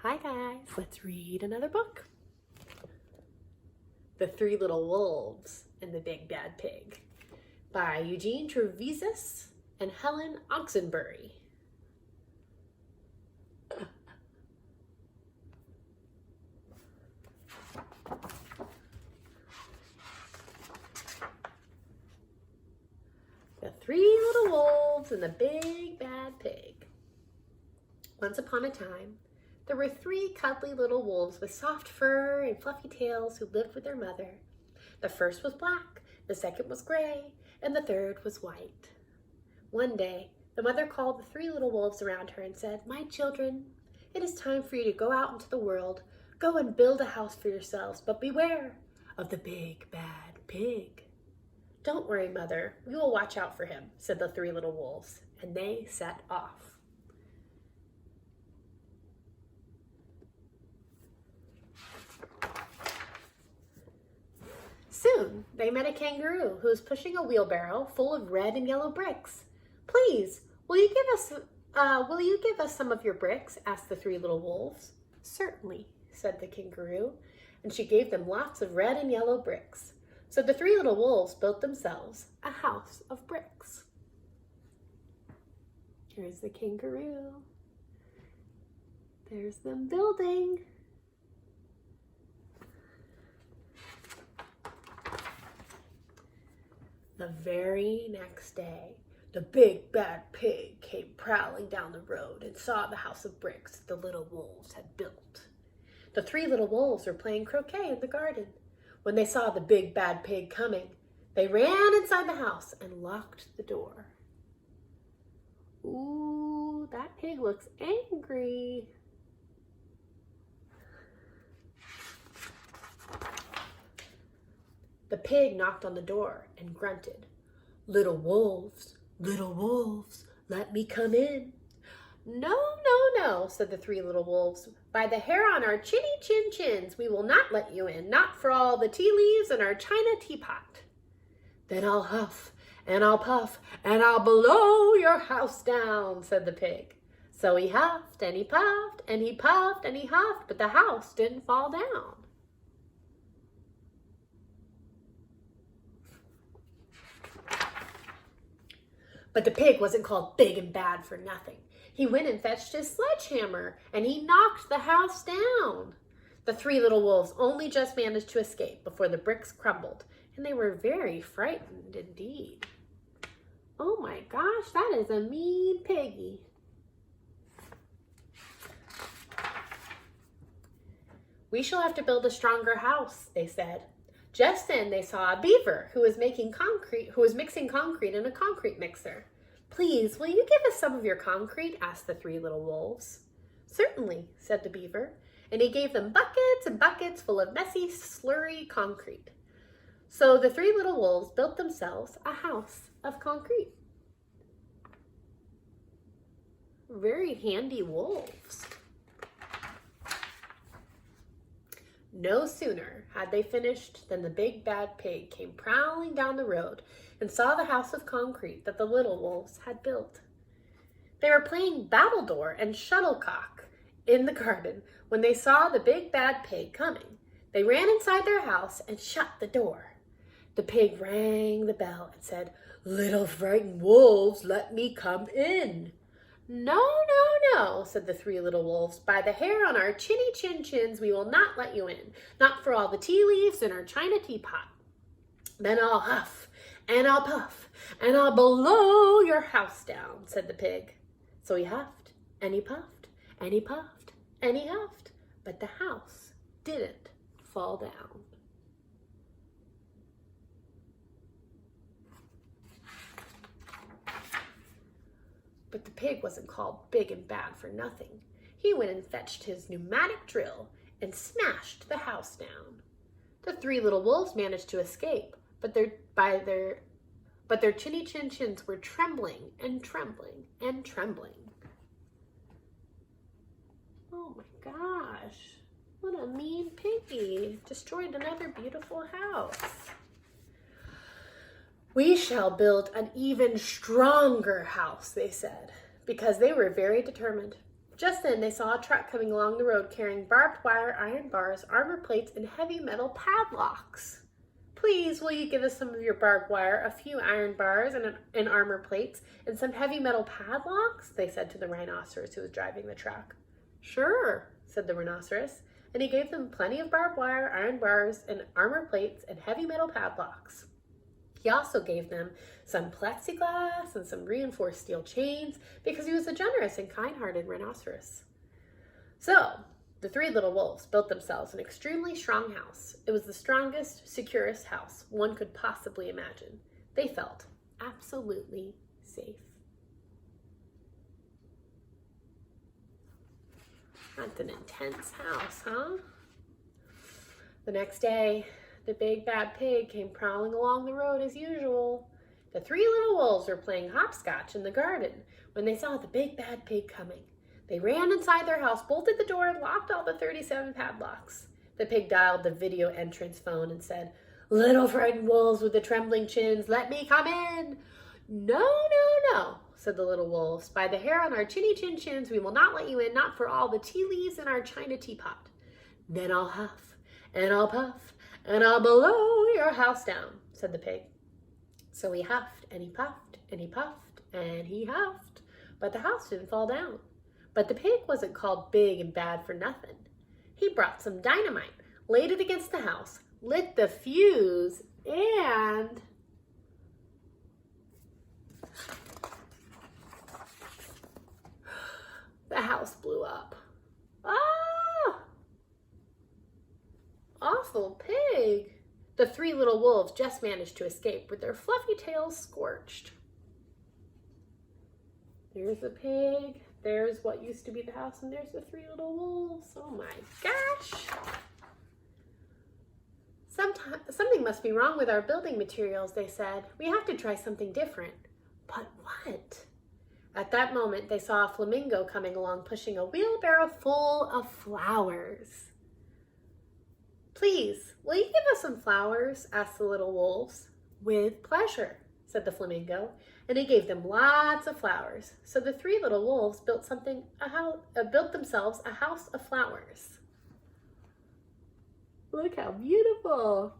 Hi guys, let's read another book. The Three Little Wolves and the Big Bad Pig by Eugene Trevisis and Helen Oxenbury. The Three Little Wolves and the Big Bad Pig. Once upon a time, there were three cuddly little wolves with soft fur and fluffy tails who lived with their mother. The first was black, the second was gray, and the third was white. One day, the mother called the three little wolves around her and said, "My children, it is time for you to go out into the world. Go and build a house for yourselves, but beware of the big bad pig." "Don't worry, Mother, we will watch out for him," said the three little wolves, and they set off. Soon, they met a kangaroo who was pushing a wheelbarrow full of red and yellow bricks. "Please, will you give us some of your bricks?" asked the three little wolves. "Certainly," said the kangaroo, and she gave them lots of red and yellow bricks. So the three little wolves built themselves a house of bricks. Here's the kangaroo. There's them building. The very next day, the big bad pig came prowling down the road and saw the house of bricks the little wolves had built. The three little wolves were playing croquet in the garden. When they saw the big bad pig coming, they ran inside the house and locked the door. "Ooh, that pig looks angry." The pig knocked on the door and grunted, little wolves, let me come in." "No, no, no," said the three little wolves. "By the hair on our chinny chin chins, we will not let you in, not for all the tea leaves in our china teapot." "Then I'll huff, and I'll puff, and I'll blow your house down," said the pig. So he huffed, and he puffed, and he puffed, and he huffed, but the house didn't fall down. But the pig wasn't called big and bad for nothing. He went and fetched his sledgehammer, and he knocked the house down. The three little wolves only just managed to escape before the bricks crumbled, and they were very frightened indeed. "Oh my gosh, that is a mean piggy." "We shall have to build a stronger house," they said. Just then they saw a beaver who was mixing concrete in a concrete mixer. "Please, will you give us some of your concrete?" asked the three little wolves. "Certainly," said the beaver, and he gave them buckets and buckets full of messy, slurry concrete. So the three little wolves built themselves a house of concrete. Very handy wolves. No sooner had they finished than the big bad pig came prowling down the road and saw the house of concrete that the little wolves had built. They were playing battledore and shuttlecock in the garden when they saw the big bad pig coming. They ran inside their house and shut the door. The pig rang the bell and said, "Little frightened wolves, let me come in." "No, no, no," said the three little wolves. "By the hair on our chinny chin chins, we will not let you in, not for all the tea leaves in our china teapot." "Then I'll huff, and I'll puff, and I'll blow your house down," said the pig. So he huffed, and he puffed, and he puffed, and he huffed, but the house didn't fall down. But the pig wasn't called big and bad for nothing. He went and fetched his pneumatic drill and smashed the house down. The three little wolves managed to escape, but their chinny chin chins were trembling and trembling and trembling. Oh my gosh, what a mean piggy. Destroyed another beautiful house. "We shall build an even stronger house," they said, because they were very determined. Just then they saw a truck coming along the road carrying barbed wire, iron bars, armor plates, and heavy metal padlocks. Please, will you give us some of your barbed wire, a few iron bars, and armor plates, and some heavy metal padlocks? They said to the rhinoceros who was driving the truck. Sure, said the rhinoceros, and he gave them plenty of barbed wire, iron bars, and armor plates, and heavy metal padlocks. He also gave them some plexiglass and some reinforced steel chains because he was a generous and kind-hearted rhinoceros. So, the three little wolves built themselves an extremely strong house. It was the strongest, securest house one could possibly imagine. They felt absolutely safe. That's an intense house, huh? The next day, the big bad pig came prowling along the road as usual. The three little wolves were playing hopscotch in the garden when they saw the big bad pig coming. They ran inside their house, bolted the door, and locked all the 37 padlocks. The pig dialed the video entrance phone and said, "Little frightened wolves with the trembling chins, let me come in." "No, no, no," said the little wolves. "By the hair on our chinny chin chins, we will not let you in, not for all the tea leaves in our china teapot. Then I'll huff, and I'll puff, and I'll blow your house down," said the pig. So he huffed, and he puffed, and he puffed, and he huffed, but the house didn't fall down. But the pig wasn't called big and bad for nothing. He brought some dynamite, laid it against the house, lit the fuse, and the house blew up. Ah! Awful pig! The three little wolves just managed to escape with their fluffy tails scorched. There's the pig. There's what used to be the house, and there's the three little wolves. Oh my gosh. Something must be wrong with our building materials, they said. We have to try something different. But what? At that moment, they saw a flamingo coming along, pushing a wheelbarrow full of flowers. "Please, will you give us some flowers?" asked the little wolves. "With pleasure," said the flamingo, and he gave them lots of flowers. So the three little wolves built themselves a house of flowers. Look how beautiful.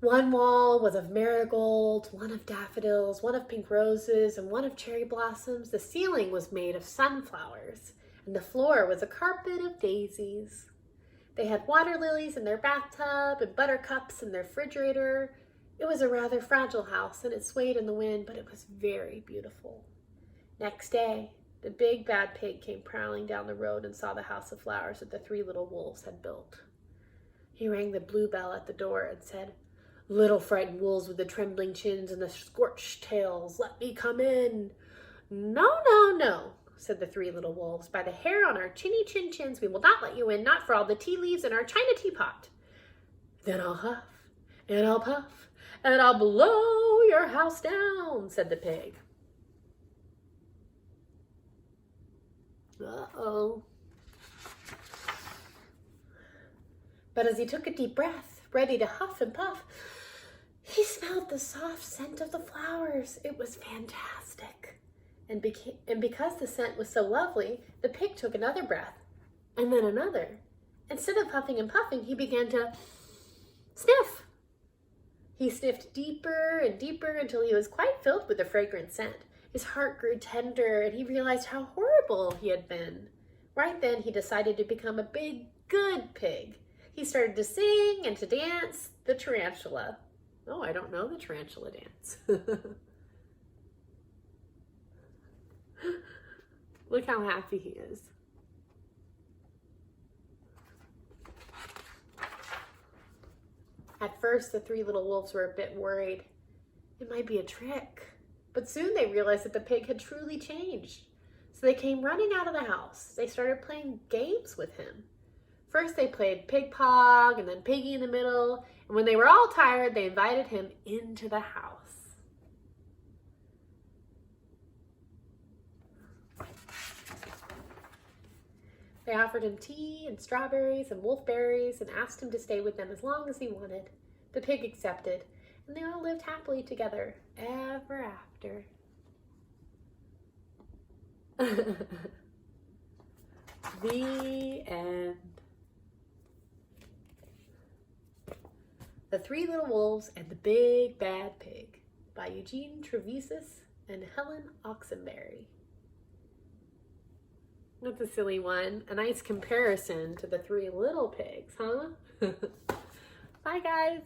One wall was of marigolds, one of daffodils, one of pink roses, and one of cherry blossoms. The ceiling was made of sunflowers, and the floor was a carpet of daisies. They had water lilies in their bathtub and buttercups in their refrigerator. It was a rather fragile house, and it swayed in the wind, but it was very beautiful. Next day, the big bad pig came prowling down the road and saw the house of flowers that the three little wolves had built. He rang the blue bell at the door and said, "Little frightened wolves with the trembling chins and the scorched tails, let me come in." "No, no, no," said the three little wolves. "By the hair on our chinny chin chins, we will not let you in, not for all the tea leaves in our china teapot." "Then I'll huff, and I'll puff, and I'll blow your house down," said the pig. Uh-oh. But as he took a deep breath, ready to huff and puff, he smelled the soft scent of the flowers. It was fantastic. And because the scent was so lovely, the pig took another breath, and then another. Instead of puffing and puffing, he began to sniff. He sniffed deeper and deeper until he was quite filled with the fragrant scent. His heart grew tender, and he realized how horrible he had been. Right then, he decided to become a big, good pig. He started to sing and to dance the tarantula. Oh, I don't know the tarantula dance. Look how happy he is. At first, the three little wolves were a bit worried. It might be a trick. But soon they realized that the pig had truly changed. So they came running out of the house. They started playing games with him. First they played Pig Pog and then Piggy in the middle. And when they were all tired, they invited him into the house. They offered him tea and strawberries and wolfberries and asked him to stay with them as long as he wanted. The pig accepted, and they all lived happily together ever after. The end. The Three Little Wolves and the Big Bad Pig by Eugene Trevisis and Helen Oxenberry. That's a silly one. A nice comparison to the Three Little Pigs, huh? Bye, guys.